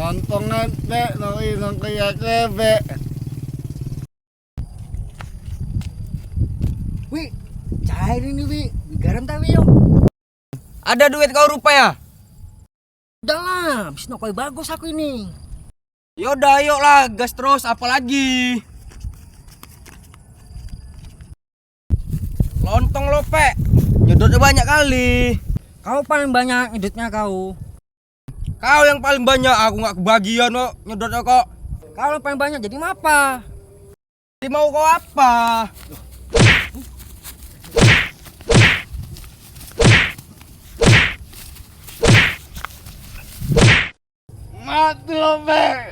Lontongan be, no inang kaya kebe. Wi, cair ini Wi, garam tapi yuk. Ada duit kau rupa ya? Udah lah, bisno koi bagus aku ini. Yaudah, yuk lah, gas terus, apalagi. Lontong lo, Pe. Nyedotnya banyak kali. Kau paling banyak editnya kau. Kau yang paling banyak, aku nggak kebagian kok nyedotnya kok. Kalau paling banyak jadi apa? Jadi mau kau apa? Mati lo be.